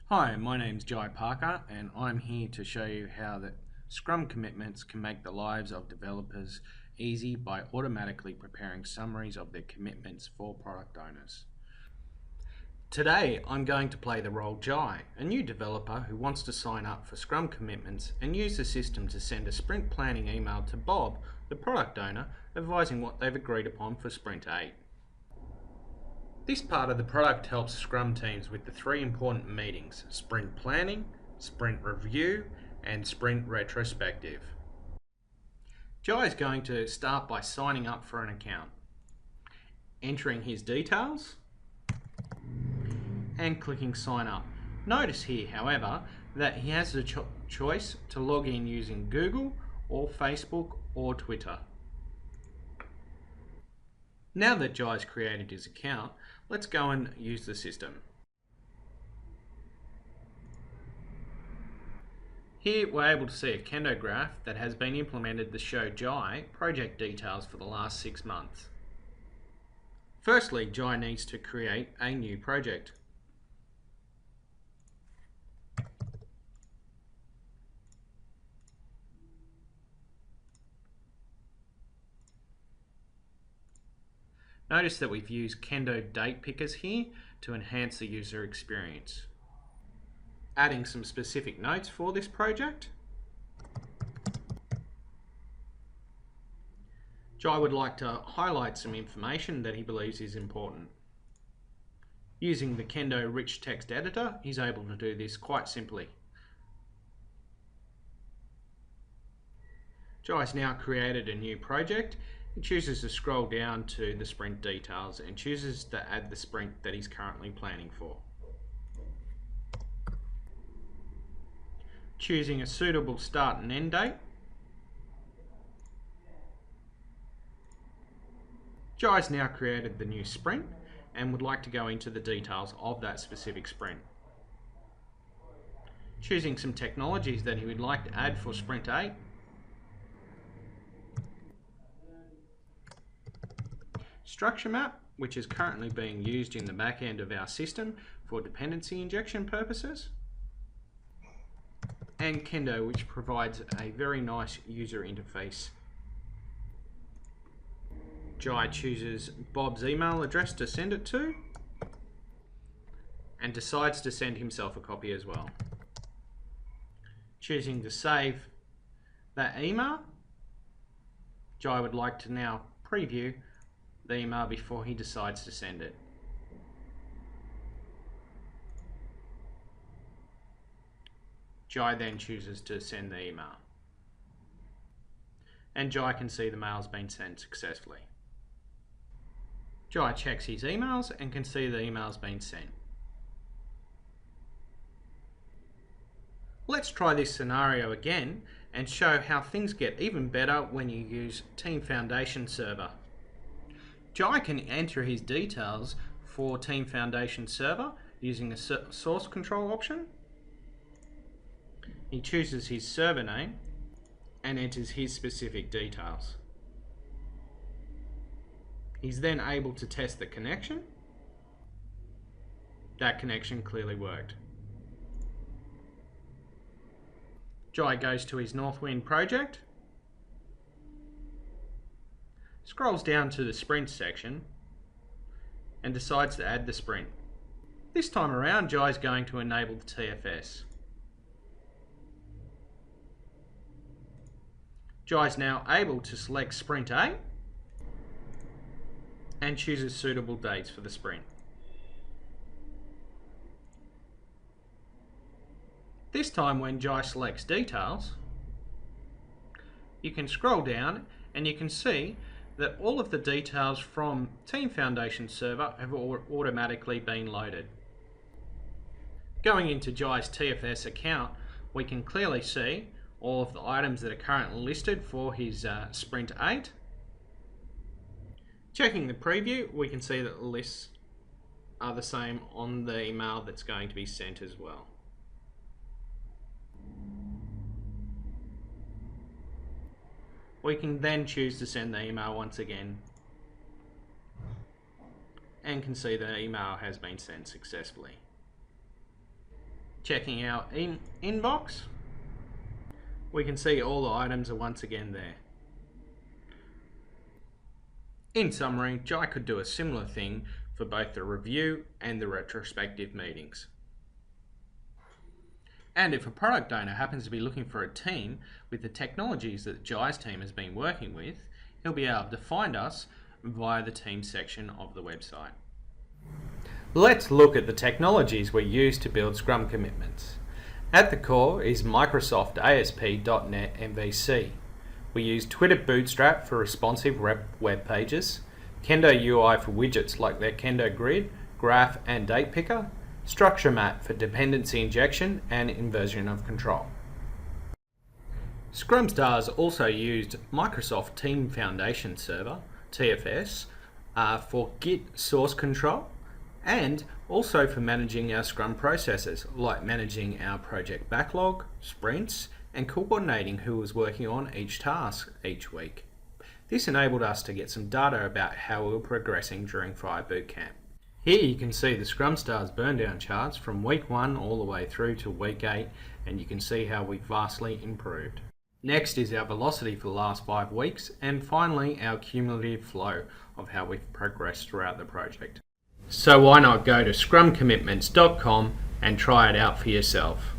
Hi, my name's Jaie Parker and I'm here to show you how the Scrum Commitments can make the lives of developers easy by automatically preparing summaries of their commitments for product owners. Today I'm going to play the role Jaie, a new developer who wants to sign up for Scrum Commitments and use the system to send a sprint planning email to Bob, the product owner, advising what they've agreed upon for Sprint 8. This part of the product helps Scrum teams with the three important meetings: sprint planning, sprint review, and sprint retrospective. Jaie is going to start by signing up for an account, entering his details, and clicking sign up. Notice here, however, that he has the choice to log in using Google or Facebook or Twitter. Now that Jaie's created his account, let's go and use the system. Here we're able to see a kendo graph that has been implemented to show Jaie project details for the last 6 months. Firstly, Jaie needs to create a new project. Notice that we've used Kendo date pickers here to enhance the user experience. Adding some specific notes for this project. Jaie would like to highlight some information that he believes is important. Using the Kendo rich text editor, he's able to do this quite simply. Jaie's now created a new project. He chooses to scroll down to the sprint details and chooses to add the sprint that he's currently planning for. Choosing a suitable start and end date. Jaie's now created the new sprint and would like to go into the details of that specific sprint. Choosing some technologies that he would like to add for Sprint 8. Structure map, which is currently being used in the back end of our system for dependency injection purposes. And Kendo, which provides a very nice user interface. Jaie chooses Bob's email address to send it to and decides to send himself a copy as well. Choosing to save that email, Jaie would like to now preview the email before he decides to send it. Jaie then chooses to send the email. And Jaie can see the mail's been sent successfully. Jaie checks his emails and can see the email's been sent. Let's try this scenario again and show how things get even better when you use Team Foundation Server. Jaie can enter his details for Team Foundation Server using a source control option. He chooses his server name and enters his specific details. He's then able to test the connection. That connection clearly worked. Jaie goes to his Northwind project, scrolls down to the sprint section and decides to add the sprint. This time around, Jaie's going to enable the TFS. Jaie's now able to select Sprint 8 and chooses suitable dates for the sprint. This time when Jaie selects details, you can scroll down and you can see that all of the details from Team Foundation Server have automatically been loaded. Going into Jaie's TFS account, we can clearly see all of the items that are currently listed for his Sprint 8. Checking the preview, we can see that the lists are the same on the email that's going to be sent as well. We can then choose to send the email once again and can see the email has been sent successfully. Checking our inbox, we can see all the items are once again there. In summary, Jaie could do a similar thing for both the review and the retrospective meetings. And if a product owner happens to be looking for a team with the technologies that Jaie's team has been working with, he'll be able to find us via the team section of the website. Let's look at the technologies we use to build Scrum commitments. At the core is Microsoft ASP.NET MVC. We use Twitter Bootstrap for responsive web pages, Kendo UI for widgets like their Kendo Grid, Graph and Date Picker, Structure Map for dependency injection and inversion of control. Scrum Stars also used Microsoft Team Foundation Server, TFS, for Git source control, and also for managing our Scrum processes, like managing our project backlog, sprints, and coordinating who was working on each task each week. This enabled us to get some data about how we were progressing during Fire Bootcamp. Here you can see the Scrum Stars burn down charts from week 1 all the way through to week 8, and you can see how we've vastly improved. Next is our velocity for the last 5 weeks, and finally our cumulative flow of how we've progressed throughout the project. So why not go to scrumcommitments.com and try it out for yourself.